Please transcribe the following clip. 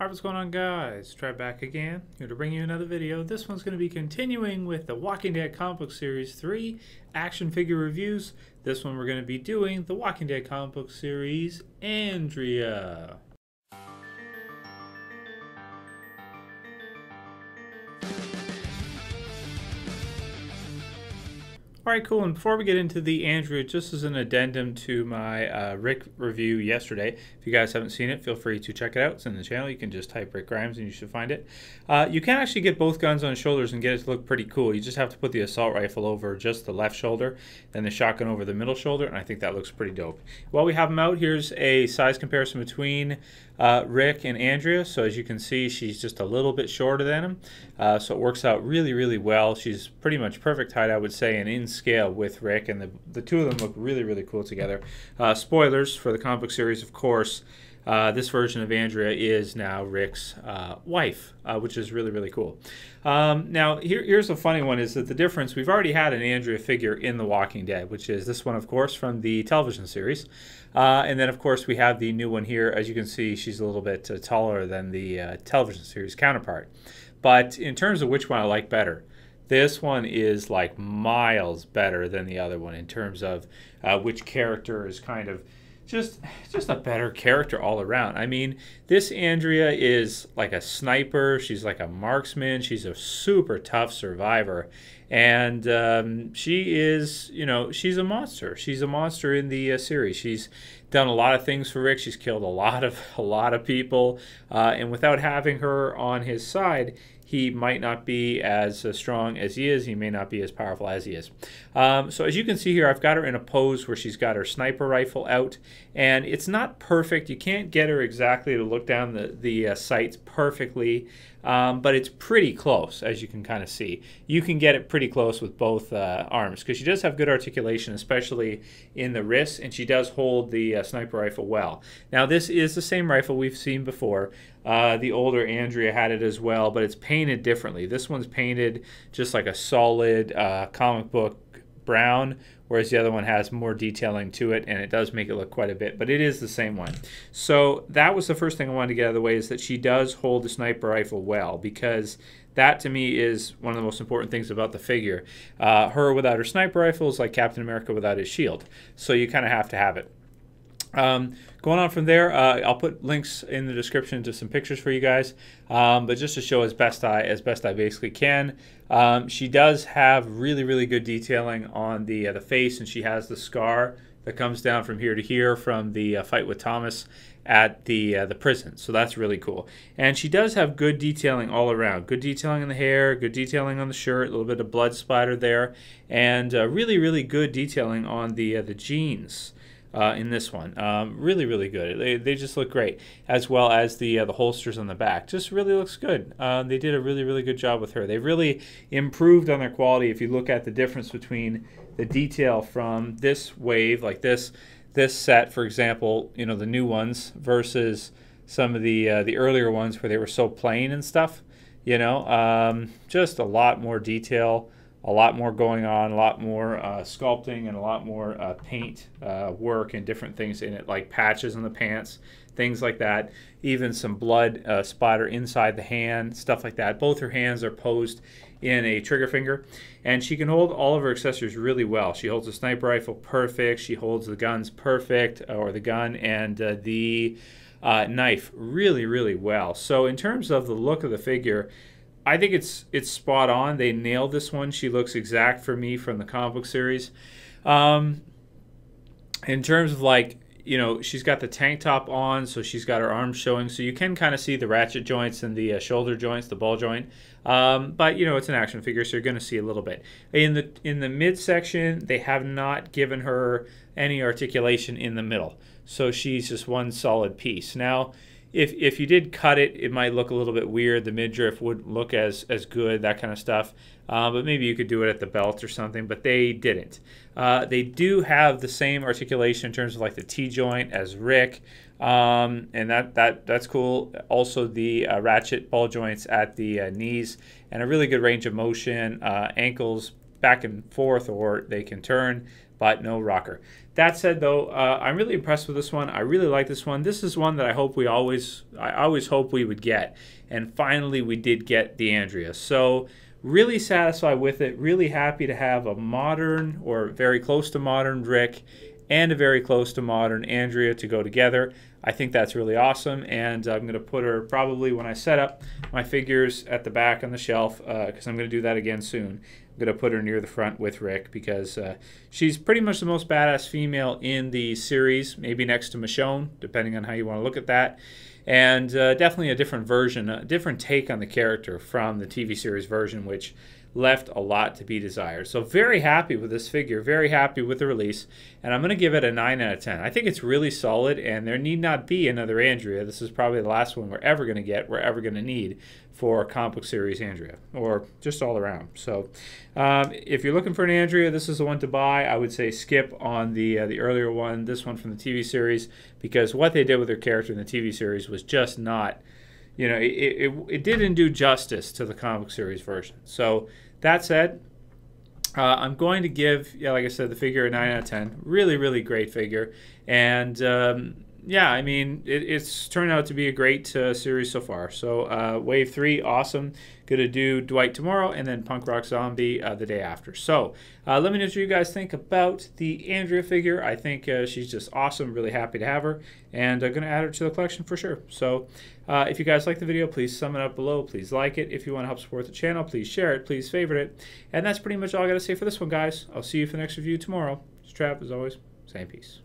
Alright, what's going on, guys? Try back again, here to bring you another video. This one's going to be continuing with the Walking Dead comic book series 3 action figure reviews. This one we're going to be doing the Walking Dead comic book series Andrea. Alright, cool, and before we get into the Andrea, just as an addendum to my Rick review yesterday, if you guys haven't seen it, feel free to check it out. It's in the channel. You can just type Rick Grimes and you should find it. You can actually get both guns on shoulders and get it to look pretty cool. You just have to put the assault rifle over just the left shoulder, then the shotgun over the middle shoulder, and I think that looks pretty dope. While we have them out, here's a size comparison between Rick and Andrea. So as you can see, she's just a little bit shorter than him, so it works out really, really well. She's pretty much perfect height, I would say, and in scale with Rick, and the two of them look really, really cool together. Spoilers for the comic book series, of course. This version of Andrea is now Rick's wife, which is really, really cool. Now, here's a funny one, is that the difference, we've already had an Andrea figure in The Walking Dead, which is this one, of course, from the television series. And then, of course, we have the new one here. As you can see, she's a little bit taller than the television series counterpart. But in terms of which one I like better, this one is like miles better than the other one in terms of which character is kind of just a better character all around. I mean, this Andrea is like a sniper. She's like a marksman. She's a super tough survivor. And she is, you know, she's a monster. She's a monster in the series. She's done a lot of things for Rick. She's killed a lot of people. And without having her on his side, he might not be as strong as he is. He may not be as powerful as he is. So as you can see here, I've got her in a pose where she's got her sniper rifle out. And it's not perfect. You can't get her exactly to look down the sights perfectly. But it's pretty close, as you can kind of see. You can get it pretty close with both arms, because she does have good articulation, especially in the wrists, and she does hold the sniper rifle well. Now, this is the same rifle we've seen before. The older Andrea had it as well, but it's painted differently. This one's painted just like a solid comic book brown, whereas the other one has more detailing to it, and it does make it look quite a bit, but it is the same one. So that was the first thing I wanted to get out of the way, is that she does hold the sniper rifle well, because that to me is one of the most important things about the figure. Her without her sniper rifle is like Captain America without his shield, so you kind of have to have it. Going on from there, I'll put links in the description to some pictures for you guys, but just to show as best I basically can. She does have really, really good detailing on the face, and she has the scar that comes down from here to here from the fight with Thomas at the prison. So that's really cool. And she does have good detailing all around. Good detailing in the hair, good detailing on the shirt, a little bit of blood splatter there, and really, really good detailing on the jeans. In this one, really, really good. They just look great, as well as the holsters on the back. Just really looks good. They did a really, really good job with her. They really improved on their quality. If you look at the difference between the detail from this wave, like this set, for example, you know, the new ones versus some of the earlier ones where they were so plain and stuff. You know, just a lot more detail. A lot more going on, a lot more sculpting, and a lot more paint work and different things in it, like patches on the pants, things like that. Even some blood splatter inside the hand, stuff like that. Both her hands are posed in a trigger finger, and she can hold all of her accessories really well. She holds the sniper rifle perfect. She holds the guns perfect, or the gun and the knife really, really well. So in terms of the look of the figure, I think it's spot on. They nailed this one. She looks exact for me from the comic book series. In terms of, like, you know, she's got the tank top on, so she's got her arms showing, so you can kind of see the ratchet joints and the shoulder joints, the ball joint. But you know, it's an action figure, so you're going to see a little bit. In the midsection, they have not given her any articulation in the middle, so she's just one solid piece. Now, if you did cut it, it might look a little bit weird. The midriff wouldn't look as good, that kind of stuff. But maybe you could do it at the belt or something, but they didn't. They do have the same articulation in terms of like the T-joint as Rick, and that's cool. Also the ratchet ball joints at the knees, and a really good range of motion, ankles back and forth, or they can turn but no rocker. That said, though, I'm really impressed with this one. I really like this one. This is one that I always hope we would get, and finally we did get the Andrea. So really satisfied with it. Really happy to have a modern or very close to modern Rick and a very close to modern Andrea to go together. I think that's really awesome, and I'm going to put her probably when I set up my figures at the back on the shelf, because I'm going to do that again soon. I'm going to put her near the front with Rick because she's pretty much the most badass female in the series, maybe next to Michonne, depending on how you want to look at that. And definitely a different version, a different take on the character from the TV series version, which left a lot to be desired. So very happy with this figure, very happy with the release, and I'm going to give it a 9 out of 10. I think it's really solid, and there need not be another Andrea. This is probably the last one we're ever going to get, we're ever going to need for comic book series Andrea, or just all around. So if you're looking for an Andrea, this is the one to buy. I would say skip on the earlier one, this one from the TV series, because what they did with her character in the TV series was just not, you know, it didn't do justice to the comic series version. So that said, I'm going to give, like I said, the figure a 9 out of 10. Really, really great figure. And yeah, I mean, it's turned out to be a great series so far. So Wave 3, awesome. Going to do Dwight tomorrow, and then Punk Rock Zombie the day after. So let me know what you guys think about the Andrea figure. I think she's just awesome. Really happy to have her, and going to add her to the collection for sure. So if you guys like the video, please sum it up below. Please like it. If you want to help support the channel, please share it. Please favorite it. And that's pretty much all I got to say for this one, guys. I'll see you for the next review tomorrow. It's Trav, as always. Same peace.